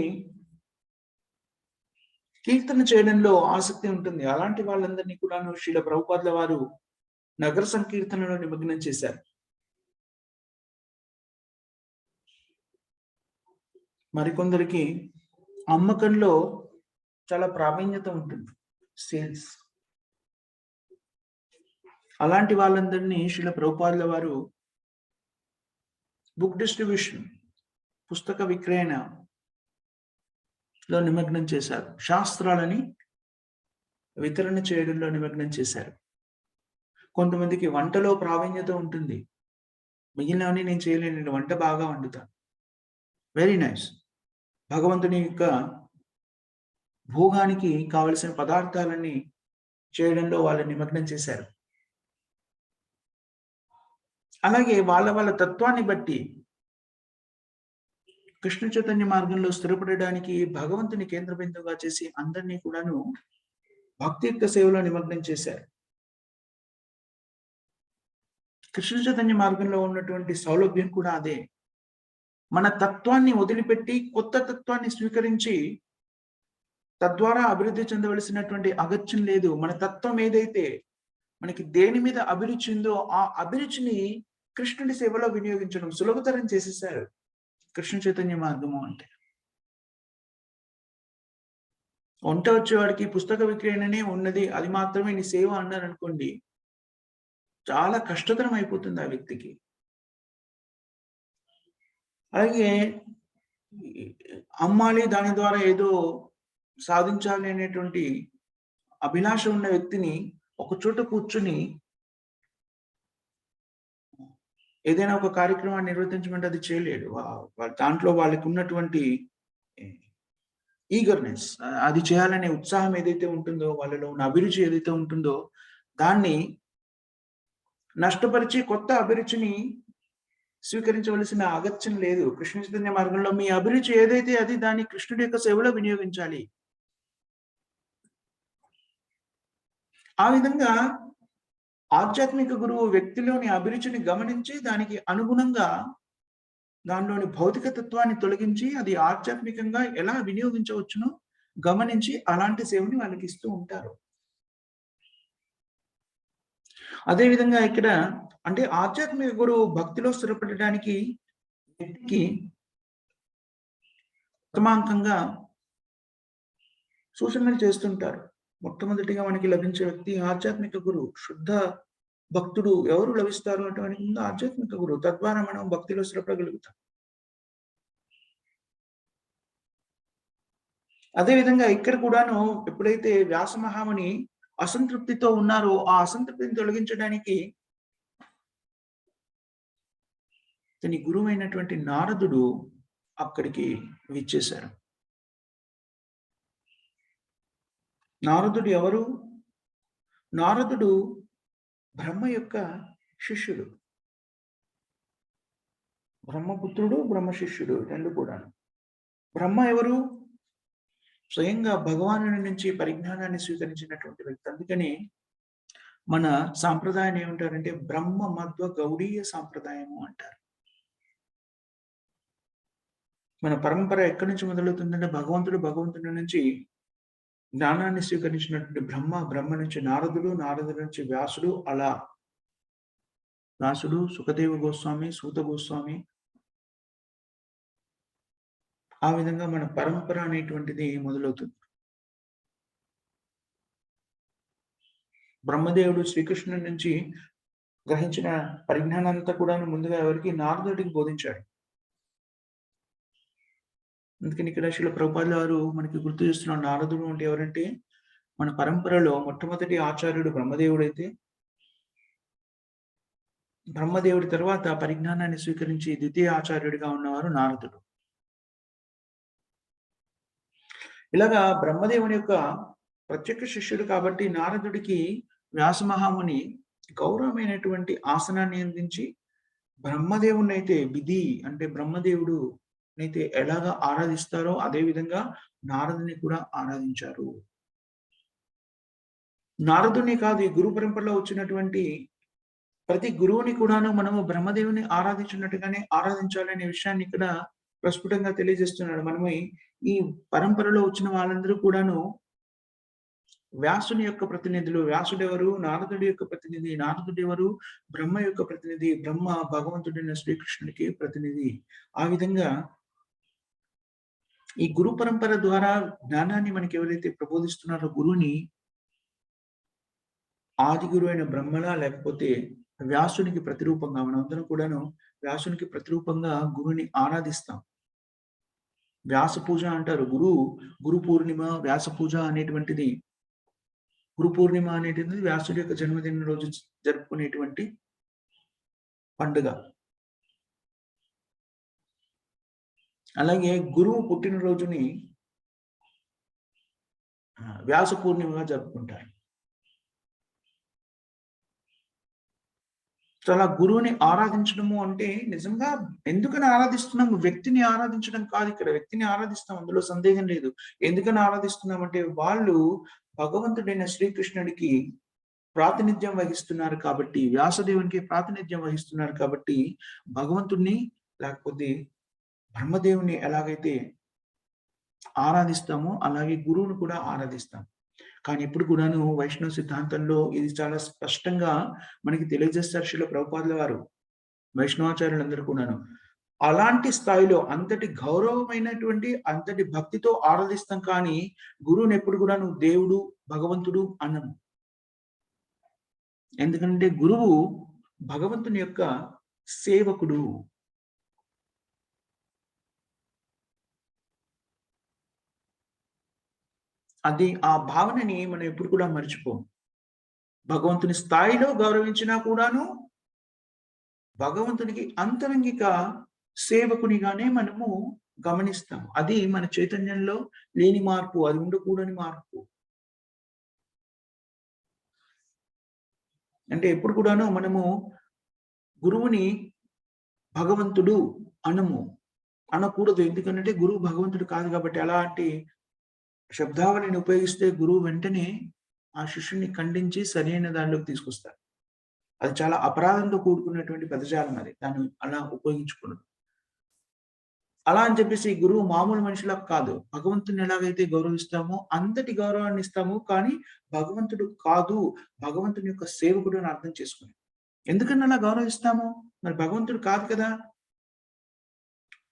కీర్తన చేయడంలో ఆసక్తి ఉంటుంది. అలాంటి వాళ్ళందరినీ కూడాను శ్రీల ప్రభుపాదుల వారు నగర సంకీర్తనలో నిమగ్నం చేశారు. మరికొందరికి అమ్మకంలో చాలా ప్రావీణ్యత ఉంటుంది. సేల్స్. అలాంటి వాళ్ళందరినీ శ్రీల ప్రభుపాదుల వారు బుక్ డిస్ట్రిబ్యూషన్, పుస్తక విక్రయణలో నిమగ్నం చేశారు. శాస్త్రాలని వితరణ చేయడంలో నిమగ్నం చేశారు. కొంతమందికి వంటలో ప్రావీణ్యత ఉంటుంది. మిగిలినవన్నీ నేను చేయలేను, నేను వంట బాగా వండుతాను. Very nice. భగవంతుని యొక్క భోగానికి కావలసిన పదార్థాలని చేయడంలో వాళ్ళు నిమగ్నం చేశారు. అలాగే వాళ్ళ తత్వాన్ని బట్టి కృష్ణ చైతన్య మార్గంలో స్థిరపడడానికి భగవంతుని కేంద్ర బిందువుగా చేసి అందరినీ కూడాను భక్తియుక్త సేవలో నిమగ్నం చేశారు. కృష్ణ చైతన్య మార్గంలో ఉన్నటువంటి సౌలభ్యం కూడా అదే. మన తత్వాన్ని వదిలిపెట్టి కొత్త తత్వాన్ని స్వీకరించి తద్వారా అభివృద్ధి చెందవలసినటువంటి అగత్యం లేదు. మన తత్వం ఏదైతే మనకి దేని మీద అభిరుచి ఉందో ఆ అభిరుచిని కృష్ణుడి సేవలో వినియోగించడం సులభతరం చేసేసారు కృష్ణ చైతన్య మార్గము అంటే. వంట వచ్చేవాడికి పుస్తక విక్రయణనే ఉన్నది, అది మాత్రమే నీ సేవ అన్నారనుకోండి, చాలా కష్టతరం అయిపోతుంది ఆ వ్యక్తికి. అలాగే అమ్మాలి, దాని ద్వారా ఏదో సాధించాలి అనేటువంటి అభిలాష ఉన్న వ్యక్తిని ఒక చోట కూర్చుని ఏదైనా ఒక కార్యక్రమాన్ని నిర్వర్తించమంటే అది చేయలేడు. దాంట్లో వాళ్ళకి ఉన్నటువంటి ఈగర్‌నెస్, అది చేయాలనే ఉత్సాహం ఏదైతే ఉంటుందో, వాళ్ళలో ఉన్న అభిరుచి ఏదైతే ఉంటుందో, దాన్ని నష్టపరిచి కొత్త అభిరుచిని స్వీకరించవలసిన అగత్యం లేదు. కృష్ణ చైతన్య మార్గంలో మీ అభిరుచి ఏదైతే అది దాన్ని కృష్ణుడి యొక్క సేవలో వినియోగించాలి. ఆ విధంగా ఆధ్యాత్మిక గురువు వ్యక్తిలోని అభిరుచిని గమనించి దానికి అనుగుణంగా దానిలోని భౌతిక తత్వాన్ని తొలగించి అది ఆధ్యాత్మికంగా ఎలా వినియోగించవచ్చునో గమనించి అలాంటి సేవని వాళ్ళకి ఇస్తూ ఉంటారు. అదేవిధంగా ఇక్కడ అంటే ఆధ్యాత్మిక గురువు భక్తిలో స్థిరపడడానికి వ్యక్తికి ప్రథమాంకంగా సూచనలు చేస్తుంటారు. మొట్టమొదటిగా మనకి లభించే వ్యక్తి ఆధ్యాత్మిక గురువు. శుద్ధ భక్తుడు ఎవరు లభిస్తారు అంటే మనకి ముందు ఆధ్యాత్మిక గురువు. తద్వారా మనం భక్తిలో స్థిరపడగలుగుతాం. అదేవిధంగా ఇక్కడ కూడాను ఎప్పుడైతే వ్యాస మహాముని అసంతృప్తితో ఉన్నారో ఆ అసంతృప్తిని తొలగించడానికి తన గురువైనటువంటి నారదుడు అక్కడికి విచ్చేశారు. నారదుడు ఎవరు? నారదుడు బ్రహ్మ యొక్క శిష్యుడు. బ్రహ్మపుత్రుడు, బ్రహ్మ శిష్యుడు రెండు కూడాను. బ్రహ్మ ఎవరు? స్వయంగా భగవానుడి నుంచి పరిజ్ఞానాన్ని స్వీకరించినటువంటి వ్యక్తి. అందుకని మన సాంప్రదాయాన్ని ఏమంటారంటే బ్రహ్మ మధ్వ గౌడీయ సాంప్రదాయము అంటారు. మన పరంపర ఎక్కడి నుంచి మొదలవుతుందంటే భగవంతుడి నుంచి జ్ఞానాన్ని స్వీకరించినటువంటి బ్రహ్మ నుంచి నారదుడు, నారదుడి నుంచి వ్యాసుడు, అలా వ్యాసుడు, సుఖదేవ గోస్వామి, సూత గోస్వామి, ఆ విధంగా మన పరంపర అనేటువంటిది మొదలవుతుంది. బ్రహ్మదేవుడు శ్రీకృష్ణుడి నుంచి గ్రహించిన పరిజ్ఞానాన్నంతా కూడాను ముందుగా ఎవరికి? నారదుడికి బోధించాడు. అందుకని ఇక్కడ శ్రీల ప్రభుపాదుల వారు మనకి గుర్తు చేస్తున్న నారదుడు అంటే ఎవరంటే, మన పరంపరలో మొట్టమొదటి ఆచార్యుడు బ్రహ్మదేవుడైతే, బ్రహ్మదేవుడి తర్వాత పరిజ్ఞానాన్ని స్వీకరించి ద్వితీయ ఆచార్యుడిగా ఉన్నవారు నారదుడు. ఇలాగా బ్రహ్మదేవుని యొక్క ప్రత్యక్ష శిష్యుడు కాబట్టి నారదుడికి వ్యాస మహాముని గౌరవమైనటువంటి ఆసనాన్ని అందించి బ్రహ్మదేవునైతే విధి అంటే బ్రహ్మదేవుడు అయితే ఎలాగా ఆరాధిస్తారో అదే విధంగా నారదుని కూడా ఆరాధించారు. నారదుని కాదు, ఈ గురు పరంపరలో వచ్చినటువంటి ప్రతి గురువుని కూడాను మనము బ్రహ్మదేవుని ఆరాధించినట్టుగానే ఆరాధించాలనే విషయాన్ని ఇక్కడ ప్రస్ఫుటంగా తెలియజేస్తున్నాడు. మనము ఈ పరంపరలో వచ్చిన వాళ్ళందరూ కూడాను వ్యాసుని యొక్క ప్రతినిధులు. వ్యాసుడెవరు? నారదుడి యొక్క ప్రతినిధి. నారదుడెవరు? బ్రహ్మ యొక్క ప్రతినిధి. బ్రహ్మ భగవంతుడైన శ్రీకృష్ణుడికి ప్రతినిధి. ఆ విధంగా ఈ గురు పరంపర ద్వారా జ్ఞానాన్ని మనకి ఎవరైతే ప్రబోధిస్తున్నారో గురువుని ఆది గురువు అయిన బ్రహ్మలా లేకపోతే వ్యాసునికి ప్రతిరూపంగా మనందరం కూడాను వ్యాసునికి ప్రతిరూపంగా గురువుని ఆరాధిస్తాం. వ్యాస పూజ అంటారు. గురు పూర్ణిమ, వ్యాస పూజ అనేటువంటిది, గురు పూర్ణిమ అనేటువంటిది వ్యాసుడి యొక్క జన్మదిన రోజు జరుపుకునేటువంటి పండుగ. అలాగే గురువు పుట్టినరోజుని వ్యాస పూర్ణిమగా జరుపుకుంటారు. చాలా గురువుని ఆరాధించడము అంటే నిజంగా ఎందుకని ఆరాధిస్తున్నాము? వ్యక్తిని ఆరాధించడం కాదు ఇక్కడ. వ్యక్తిని ఆరాధిస్తాం, అందులో సందేహం లేదు. ఎందుకని ఆరాధిస్తున్నామంటే వాళ్ళు భగవంతుడైన శ్రీకృష్ణుడికి ప్రాతినిధ్యం వహిస్తున్నారు కాబట్టి, వ్యాసదేవునికి ప్రాతినిధ్యం వహిస్తున్నారు కాబట్టి భగవంతుడిని లేకపోతే బ్రహ్మదేవుని ఎలాగైతే ఆరాధిస్తామో అలాగే గురువును కూడా ఆరాధిస్తాం. కానీ ఇప్పుడు కూడాను వైష్ణవ సిద్ధాంతంలో ఇది చాలా స్పష్టంగా మనకి తెలియజేస్తారు శ్రీల ప్రభుపాదుల వారు, వైష్ణవాచార్యులందరూ కూడాను. అలాంటి స్థాయిలో అంతటి గౌరవమైనటువంటి అంతటి భక్తితో ఆరాధిస్తాం కానీ గురువుని ఎప్పుడు కూడాను దేవుడు, భగవంతుడు అనము. ఎందుకంటే గురువు భగవంతుని యొక్క సేవకుడు. అది ఆ భావనని మనం ఎప్పుడు కూడా మర్చిపోం. భగవంతుని స్థాయిలో గౌరవించినా కూడాను భగవంతునికి అంతరంగిక సేవకునిగానే మనము గమనిస్తాం. అది మన చైతన్యంలో లేని మార్పు, అది ఉండకూడని మార్పు. అంటే ఎప్పుడు కూడాను మనము గురువుని భగవంతుడు అనకూడదు. ఎందుకంటే గురువు భగవంతుడు కాదు కాబట్టి. అలాంటి శబ్దావళిని ఉపయోగిస్తే గురువు వెంటనే ఆ శిష్యుని ఖండించి సరైన దానిలోకి తీసుకొస్తారు. అది చాలా అపరాధంతో కూడుకున్నటువంటి పదజాలం అది. దాన్ని అలా ఉపయోగించకూడదు. అలా అని చెప్పేసి గురువు మామూలు మనిషిలకు కాదు. భగవంతుని ఎలాగైతే గౌరవిస్తామో అంతటి గౌరవాన్ని ఇస్తాము. కానీ భగవంతుడు కాదు, భగవంతుని యొక్క సేవకుడు అని అర్థం చేసుకుని. ఎందుకని అలా గౌరవిస్తాము? మరి భగవంతుడు కాదు కదా.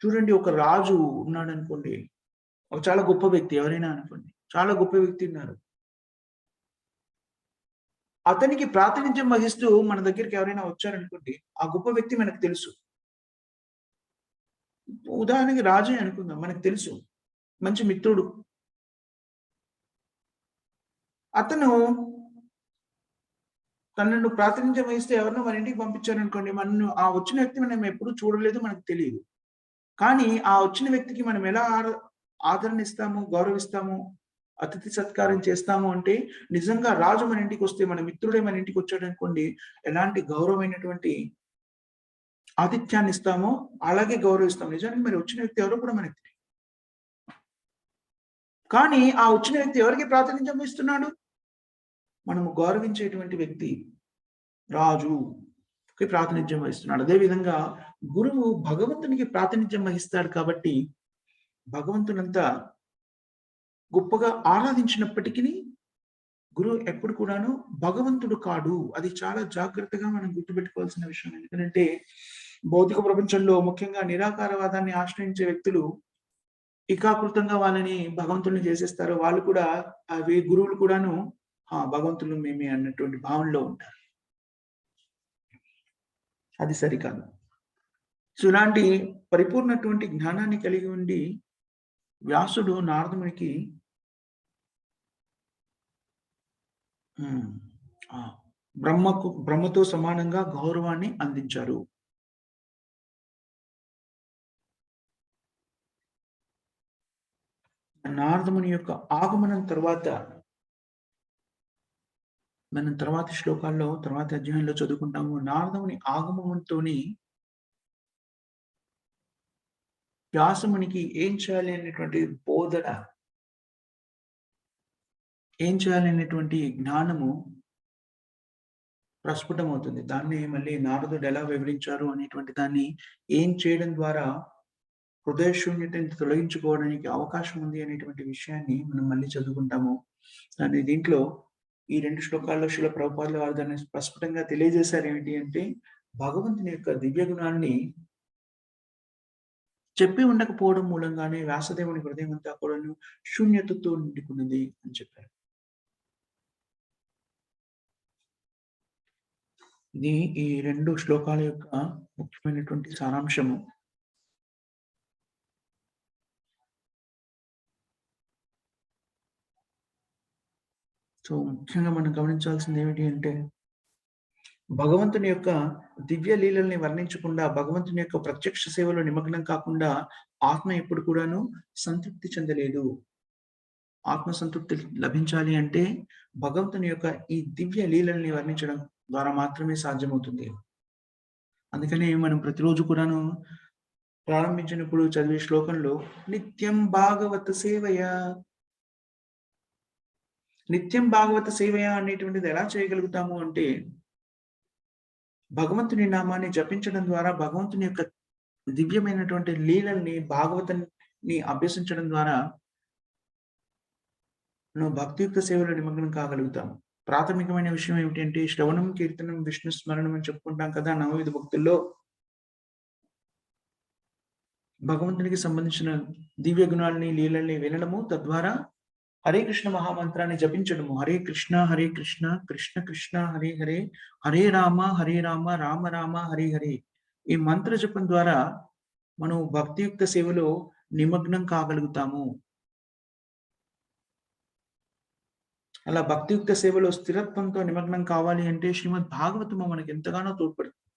చూడండి, ఒక రాజు ఉన్నాడు అనుకోండి, ఒక చాలా గొప్ప వ్యక్తి ఎవరైనా అనుకోండి, చాలా గొప్ప వ్యక్తి ఉన్నారు. అతనికి ప్రాతినిధ్యం వహిస్తూ మన దగ్గరికి ఎవరైనా వచ్చారనుకోండి, ఆ గొప్ప వ్యక్తి మనకు తెలుసు. ఉదాహరణకి రాజే అనుకుందాం, మనకు తెలుసు, మంచి మిత్రుడు. అతను తనను ప్రాతినిధ్యం వహిస్తే ఎవరినో మన ఇంటికి పంపించారనుకోండి, మనను ఆ వచ్చిన వ్యక్తి మనం ఎప్పుడు చూడలేదు, మనకు తెలియదు. కానీ ఆ వచ్చిన వ్యక్తికి మనం ఎలా ఆదరణ ఇస్తాము, గౌరవిస్తాము, అతిథి సత్కారం చేస్తాము అంటే నిజంగా రాజు మన ఇంటికి వస్తే, మన మిత్రుడే మన ఇంటికి వచ్చాడు అనుకోండి, ఎలాంటి గౌరవమైనటువంటి ఆతిథ్యాన్ని ఇస్తామో అలాగే గౌరవిస్తాం. నిజానికి మరి వచ్చిన వ్యక్తి ఎవరో కూడా మనకి తెలియదు. కానీ ఆ వచ్చిన వ్యక్తి ఎవరికి ప్రాతినిధ్యం వహిస్తున్నాడు? మనము గౌరవించేటువంటి వ్యక్తి రాజుకి ప్రాతినిధ్యం వహిస్తున్నాడు. అదేవిధంగా గురువు భగవంతునికి ప్రాతినిధ్యం వహిస్తాడు కాబట్టి భగవంతునంతా గొప్పగా ఆరాధించినప్పటికిని గురువు ఎప్పుడు కూడాను భగవంతుడు కాడు. అది చాలా జాగ్రత్తగా మనం గుర్తుపెట్టుకోవాల్సిన విషయం. ఎందుకంటే భౌతిక ప్రపంచంలో ముఖ్యంగా నిరాకారవాదాన్ని ఆశ్రయించే వ్యక్తులు ఇకాకృతంగా వాళ్ళని భగవంతుడిని చేసేస్తారు. వాళ్ళు కూడా అవి గురువులు కూడాను భగవంతులు మేమే అన్నటువంటి భావనలో ఉంటారు. అది సరికాదు. సో, ఇలాంటి పరిపూర్ణటువంటి జ్ఞానాన్ని కలిగి ఉండి వ్యాసుడు నారదునికి బ్రహ్మతో సమానంగా గౌరవాన్ని అందించారు. నారదముని యొక్క ఆగమనం తర్వాత మనం తర్వాతి శ్లోకాల్లో, తర్వాతి అధ్యాయంలో చదువుకుంటాము. నారదముని ఆగమనంతోని వ్యాసమునికి ఏం చేయాలి అనేటువంటి బోధన, ఏం చేయాలి అనేటువంటి జ్ఞానము ప్రస్ఫుటమవుతుంది. దాన్ని మళ్ళీ నారదుడు ఎలా వివరించారు అనేటువంటి దాన్ని ఏం చేయడం ద్వారా హృదయ శూన్యతని తొలగించుకోవడానికి అవకాశం ఉంది అనేటువంటి విషయాన్ని మనం మళ్ళీ చదువుకుంటాము. కానీ దీంట్లో ఈ 2 శ్లోకాల్లో శిల ప్రభుపాదుల వారు దాన్ని ప్రస్ఫుటంగా తెలియజేశారు. ఏమిటి అంటే భగవంతుని యొక్క దివ్య గుణాన్ని చెప్పి ఉండకపోవడం మూలంగానే వ్యాసదేవుని హృదయం అంతా కూడాను శూన్యతతో నిండుకున్నది అని చెప్పారు. ఇది ఈ 2 శ్లోకాల యొక్క ముఖ్యమైనటువంటి సారాంశము. సో, ముఖ్యంగా మనం గమనించాల్సింది ఏమిటి అంటే భగవంతుని యొక్క దివ్య లీలల్ని వర్ణించకుండా, భగవంతుని యొక్క ప్రత్యక్ష సేవలో నిమగ్నం కాకుండా ఆత్మ ఎప్పుడు కూడాను సంతృప్తి చెందలేదు. ఆత్మ సంతృప్తి లభించాలి అంటే భగవంతుని యొక్క ఈ దివ్య లీలల్ని వర్ణించడం ద్వారా మాత్రమే సాధ్యమవుతుంది. అందుకనే మనం ప్రతిరోజు కూడాను ప్రారంభించినప్పుడు చదివే శ్లోకంలో నిత్యం భాగవత సేవయ, నిత్యం భాగవత సేవయ అనేటువంటిది ఎలా చేయగలుగుతాము అంటే భగవంతుని నామాన్ని జపించడం ద్వారా భగవంతుని యొక్క దివ్యమైనటువంటి లీలల్ని, భాగవతాన్ని అభ్యసించడం ద్వారా నువ్వు భక్తియుక్త సేవలో నిమగ్నం కాగలుగుతాము. ప్రాథమికమైన విషయం ఏమిటంటే శ్రవణం, కీర్తనం, విష్ణు స్మరణం అని చెప్పుకుంటాం కదా నవవిధ భక్తుల్లో. భగవంతునికి సంబంధించిన దివ్య గుణాలని, లీలల్ని వినడము, తద్వారా హరే కృష్ణ మహామంత్రాన్ని జపించడము. హరే కృష్ణ, కృష్ణ కృష్ణ హరే హరే, హరే రామ, రామ రామ హరే హరే. ఈ మంత్ర జపం ద్వారా మనం భక్తియుక్త సేవలో నిమగ్నం కాగలుగుతాము. అలా భక్తియుక్త సేవలో స్థిరత్వంతో నిమగ్నం కావాలి అంటే శ్రీమద్ భాగవతము మనకి ఎంతగానో తోడ్పడుతుంది.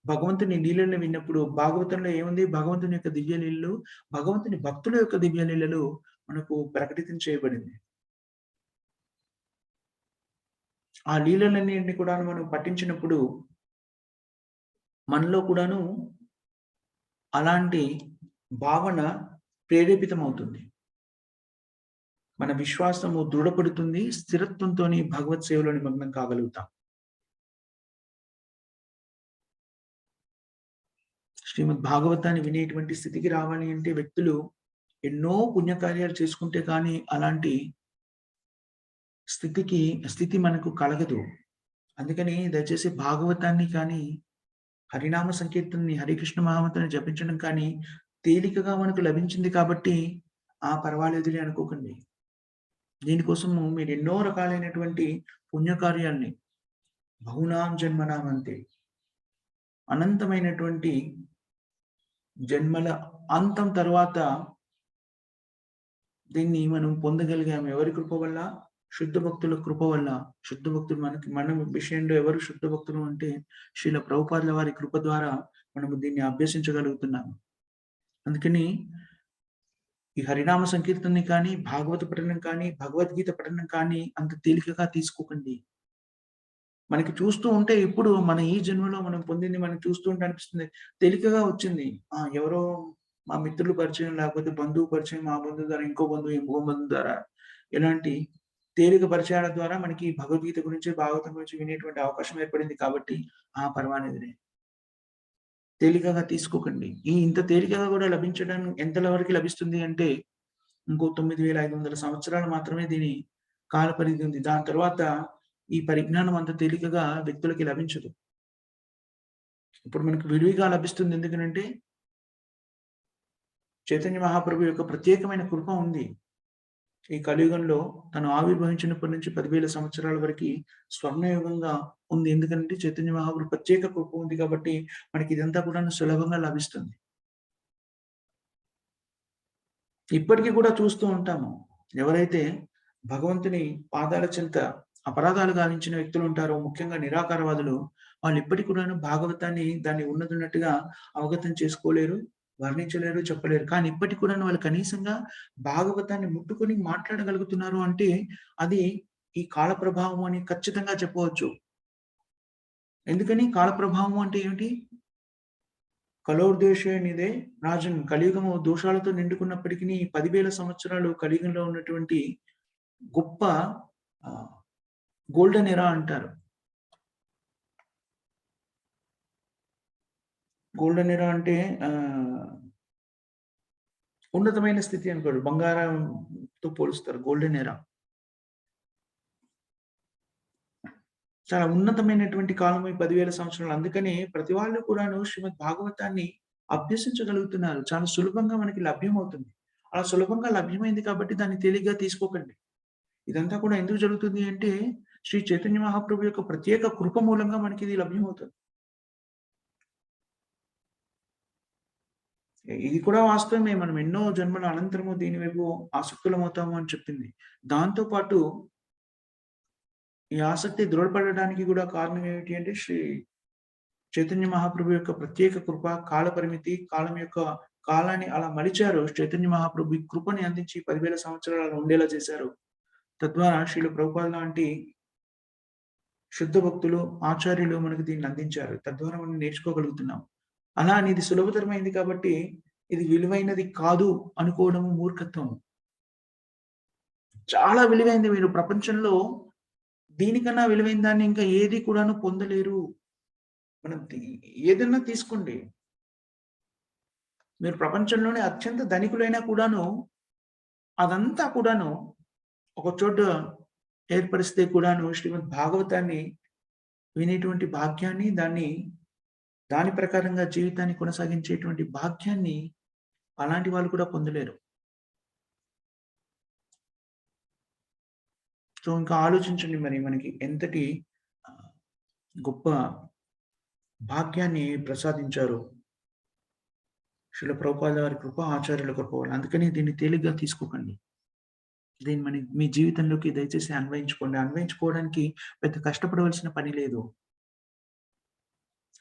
భగవంతుని లీలలను విన్నప్పుడు భాగవతంలో ఏముంది? భగవంతుని యొక్క దివ్య లీలలు, భగవంతుని భక్తుల యొక్క దివ్య లీలలు మనకు ప్రకటితం చేయబడింది. ఆ లీలలన్నింటినీ కూడా మనం పఠించినప్పుడు మనలో కూడాను అలాంటి భావన ప్రేరేపితమవుతుంది. మన విశ్వాసము దృఢపడుతుంది. స్థిరత్వంతోని భగవత్ సేవలో నిమగ్నం కాగలుగుతాం. శ్రీమద్ భాగవతాన్ని వినేటువంటి స్థితికి రావాలి అంటే వ్యక్తులు ఎన్నో పుణ్యకార్యాలు చేసుకుంటే కానీ అలాంటి స్థితి మనకు కలగదు. అందుకని దయచేసి భాగవతాన్ని కానీ, హరినామ సంకీర్తనని, హరికృష్ణ మహామంత్రాన్ని జపించడం కానీ తేలికగా మనకు లభించింది కాబట్టి పర్వాలేదులే అనుకోకండి. దీనికోసము మీరు ఎన్నో రకాలైనటువంటి పుణ్యకార్యాల్ని బహునాం జన్మనామంతే అనంతమైనటువంటి జన్మల అంతం తర్వాత దీన్ని మనం పొందగలిగాము. ఎవరి కృప వల్ల? శుద్ధ భక్తుల కృప వల్ల. శుద్ధ భక్తులు మన విషయంలో ఎవరు శుద్ధ భక్తులు అంటే శ్రీల ప్రభుపాదుల వారి కృప ద్వారా మనము దీన్ని అభ్యసించగలుగుతున్నాము. అందుకని ఈ హరినామ సంకీర్తనని కానీ, భాగవత పఠనం కానీ, భగవద్గీత పఠనం కానీ అంత తేలికగా తీసుకోకండి. మనకి చూస్తూ ఉంటే ఇప్పుడు మన ఈ జన్మలో మనం పొందింది మనం చూస్తూ ఉంటే అనిపిస్తుంది తేలికగా వచ్చింది. ఎవరో మా మిత్రుల పరిచయం, లేకపోతే బంధువు పరిచయం, మా బంధువు ద్వారా ఇంకో బంధువు, ఇంకో బంధువు ద్వారా ఇలాంటి తేలిక పరిచయాల ద్వారా మనకి భగవద్గీత గురించి, భాగవతం గురించి వినేటువంటి అవకాశం ఏర్పడింది కాబట్టి, పర్వాలేదులే. తేలికగా తీసుకోకండి. ఇంత తేలికగా కూడా లభించడం ఎంతల వరకు లభిస్తుంది అంటే, ఇంకో 9500 సంవత్సరాలు మాత్రమే దీని కాల పరిధి ఉంది. దాని తర్వాత ఈ పరిజ్ఞానం అంత తేలికగా వ్యక్తులకి లభించదు. ఇప్పుడు మనకు విరివిగా లభిస్తుంది ఎందుకనంటే, చైతన్య మహాప్రభు యొక్క ప్రత్యేకమైన కృప ఉంది. ఈ కలియుగంలో తను ఆవిర్భవించినప్పటి నుంచి 10,000 సంవత్సరాల వరకి స్వర్ణయుగంగా ఉంది. ఎందుకంటే చైతన్య మహాప్రభు ప్రత్యేక కృప ఉంది కాబట్టి మనకి ఇదంతా కూడాను సులభంగా లభిస్తుంది. ఇప్పటికి కూడా చూస్తూ ఉంటాము. ఎవరైతే భగవంతుని పాదాల చెంత అపరాధాలు గావించిన వ్యక్తులుంటారో, ముఖ్యంగా నిరాకారవాదులు, వాళ్ళు ఇప్పటికి కూడాను భాగవతాన్ని దాన్ని ఉన్నదున్నట్టుగా అవగతం చేసుకోలేరు, వర్ణించలేరు, చెప్పలేరు. కానీ ఇప్పటికి కూడాను వాళ్ళు కనీసంగా భాగవతాన్ని ముట్టుకొని మాట్లాడగలుగుతున్నారు అంటే, అది ఈ కాల ప్రభావం అని ఖచ్చితంగా చెప్పవచ్చు. ఎందుకని కాల ప్రభావం అంటే ఏమిటి? కలోర్దేశేనిదే రాజన్, కలియుగము దోషాలతో నిండుకున్నప్పటికిని 10,000 సంవత్సరాలు కలియుగంలో ఉన్నటువంటి గొప్ప ఆహ్, గోల్డెన్ ఎరా అంటారు. గోల్డెన్ ఎరా అంటే ఉన్నతమైన స్థితి అనుకోడు. బంగారంతో పోలుస్తారు గోల్డెన్ ఎరా. చాలా ఉన్నతమైనటువంటి కాలం ఈ 10,000 సంవత్సరాలు. అందుకని ప్రతి వాళ్ళు కూడాను శ్రీమద్ భాగవతాన్ని అభ్యసించగలుగుతున్నారు. చాలా సులభంగా మనకి లభ్యమవుతుంది. అలా సులభంగా లభ్యమైంది కాబట్టి దాన్ని తేలిగ్గా తీసుకోకండి. ఇదంతా కూడా ఎందుకు జరుగుతుంది అంటే, శ్రీ చైతన్య మహాప్రభు యొక్క ప్రత్యేక కృప మూలంగా మనకిది లభ్యమవుతుంది. ఇది కూడా వాస్తవమే. మనం ఎన్నో జన్మల అనంతరము దీని వైపు ఆసక్తులమవుతాము అని చెప్పింది. దాంతో పాటు ఈ ఆసక్తి దృఢపడడానికి గూడా కారణం ఏమిటి అంటే, శ్రీ చైతన్య మహాప్రభు యొక్క ప్రత్యేక కృప, కాల పరిమితి, కాలాన్ని అలా మలిచారు. చైతన్య మహాప్రభు ఈ కృపని అందించి 10,000 సంవత్సరాలు అలా ఉండేలా చేశారు. తద్వారా శ్రీల ప్రభుపాద లాంటి శుద్ధ భక్తులు, ఆచార్యులు మనకు దీన్ని అందించారు. తద్వారా మనం నేర్చుకోగలుగుతున్నాం. అలా అని ఇది సులభతరమైంది కాబట్టి, ఇది విలువైనది కాదు అనుకోవడము మూర్ఖత్వం. చాలా విలువైంది. మీరు ప్రపంచంలో దీనికన్నా విలువైన దాన్ని ఇంకా ఏది కూడాను పొందలేరు. మనం ఏదన్నా తీసుకోండి. మీరు ప్రపంచంలోనే అత్యంత ధనికులైనా కూడాను, అదంతా కూడాను ఒక చోట ఏర్పరిస్తే కూడాను శ్రీమద్ భాగవతాన్ని వినేటువంటి భాగ్యాన్ని, దాని ప్రకారంగా జీవితాన్ని కొనసాగించేటువంటి భాగ్యాన్ని అలాంటి వాళ్ళు కూడా పొందలేరు. సో, ఇంకా ఆలోచించండి మరి మనకి ఎంతటి ఆహ్, గొప్ప భాగ్యాన్ని ప్రసాదించారో శ్రీల ప్రభుపాద వారి కృప, ఆచార్యుల కృప వల్ల. అందుకని దీన్ని తేలిగ్గా తీసుకోకండి. దీన్ని మీ జీవితంలోకి దయచేసి అన్వయించుకోండి. అన్వయించుకోవడానికి పెద్ద కష్టపడవలసిన పని లేదు.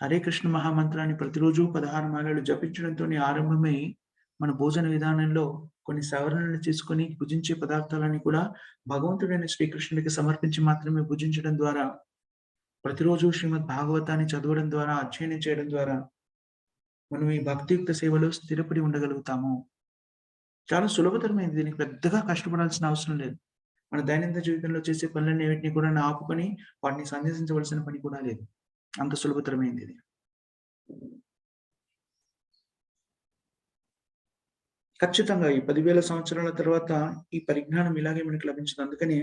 హరే కృష్ణ మహామంత్రాన్ని ప్రతిరోజు 16 మాలలు జపించడంతోనే ఆరంభమై, మన భోజన విధానంలో కొన్ని సవరణలు చేసుకొని భుజించే పదార్థాలన్నీ కూడా భగవంతుడైన శ్రీకృష్ణుడికి సమర్పించి మాత్రమే భుజించడం ద్వారా, ప్రతిరోజు శ్రీమద్ భాగవతాన్ని చదవడం ద్వారా, అధ్యయనం చేయడం ద్వారా, మనం ఈ భక్తియుక్త సేవలో స్థిరపడి ఉండగలుగుతాము. చాలా సులభతరమైనది. దీనికి పెద్దగా కష్టపడాల్సిన అవసరం లేదు. మన దైనందిన జీవితంలో చేసే పనులన్నిటిని కూడా ఆపుకొని వాటిని సందేశించవలసిన పని కూడా లేదు. అంత సులభతరమైంది ఇది. ఖచ్చితంగా ఈ 10,000 సంవత్సరాల తర్వాత ఈ పరిజ్ఞానం ఇలాగే మనకు లభించదు. అందుకని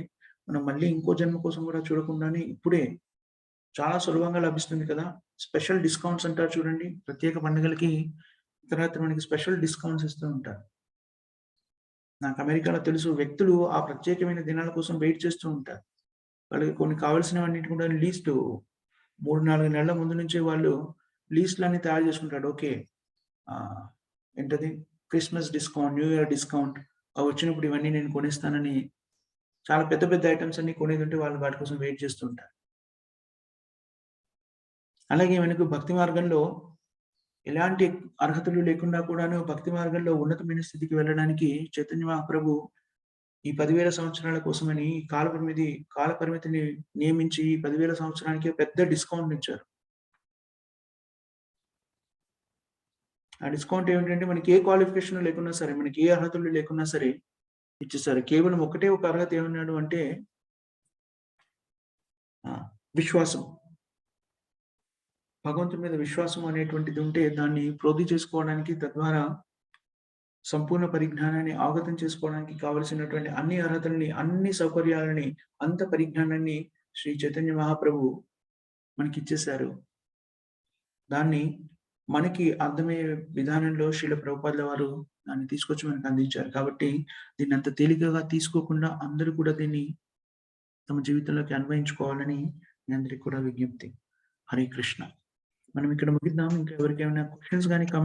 మనం మళ్ళీ ఇంకో జన్మ కోసం కూడా చూడకుండానే ఇప్పుడే చాలా సులభంగా లభిస్తుంది కదా! స్పెషల్ డిస్కౌంట్స్ అంటారు చూడండి. ప్రత్యేక పండుగలకి తర్వాత మనకి స్పెషల్ డిస్కౌంట్స్ ఇస్తూ ఉంటారు. నాకు అమెరికాలో తెలుసు, వ్యక్తులు ఆ ప్రత్యేకమైన దినాల కోసం వెయిట్ చేస్తూ ఉంటారు. వాళ్ళకి కొన్ని కావాల్సినవన్నిటిని కూడా లీస్టు 3, 4 నెలల ముందు నుంచే వాళ్ళు లీస్ట్‌లన్నీ తయారు చేసుకుంటాడు. ఓకే. ఆహ్, ఏంటది Christmas discount, new year discount వచ్చినప్పుడు ఇవన్నీ నేను కొనేస్తానని చాలా పెద్ద పెద్ద ఐటెమ్స్ అన్నీ కొనేదుంటే వాళ్ళు వాటి కోసం వెయిట్ చేస్తూ ఉంటారు. అలాగే మనకు భక్తి మార్గంలో ఎలాంటి అర్హతలు లేకుండా కూడాను భక్తి మార్గంలో ఉన్నతమైన స్థితికి వెళ్ళడానికి చైతన్య మహాప్రభు ఈ 10,000 సంవత్సరాల కోసమని కాల పరిమితిని నియమించి ఈ 10,000 సంవత్సరానికి పెద్ద డిస్కౌంట్‌నిచ్చారు. ఆ డిస్కౌంట్ ఏమిటంటే మనకి ఏ క్వాలిఫికేషన్ లేకున్నా సరే, మనకి ఏ అర్హతలు లేకున్నా సరే ఇచ్చేసారు. కేవలం ఒకటే ఒక అర్హత ఏమన్నాడు అంటే విశ్వాసం. భగవంతుని మీద విశ్వాసం అనేటువంటిది ఉంటే దాన్ని ప్రోధి చేసుకోవడానికి తద్వారా సంపూర్ణ పరిజ్ఞానాన్ని అవగతం చేసుకోవడానికి కావలసినటువంటి అన్ని అర్హతలని, అన్ని సౌకర్యాలని, అంత పరిజ్ఞానాన్ని శ్రీ చైతన్య మహాప్రభు మనకిచ్చేశారు. దాన్ని మనకి అర్థమయ్యే విధానంలో శ్రీల ప్రభుపాదుల వారు దాన్ని తీసుకొచ్చి మనకు అందించారు. కాబట్టి దీన్నంత తేలికగా తీసుకోకుండా అందరూ కూడా దీన్ని తమ జీవితంలోకి అన్వయించుకోవాలని మీ అందరికి కూడా విజ్ఞప్తి. హరే కృష్ణ. మనం ఇక్కడ ముగిద్దాం. ఇంకా ఎవరికైమైనా క్వెషన్స్ గాని, కామెంట్స్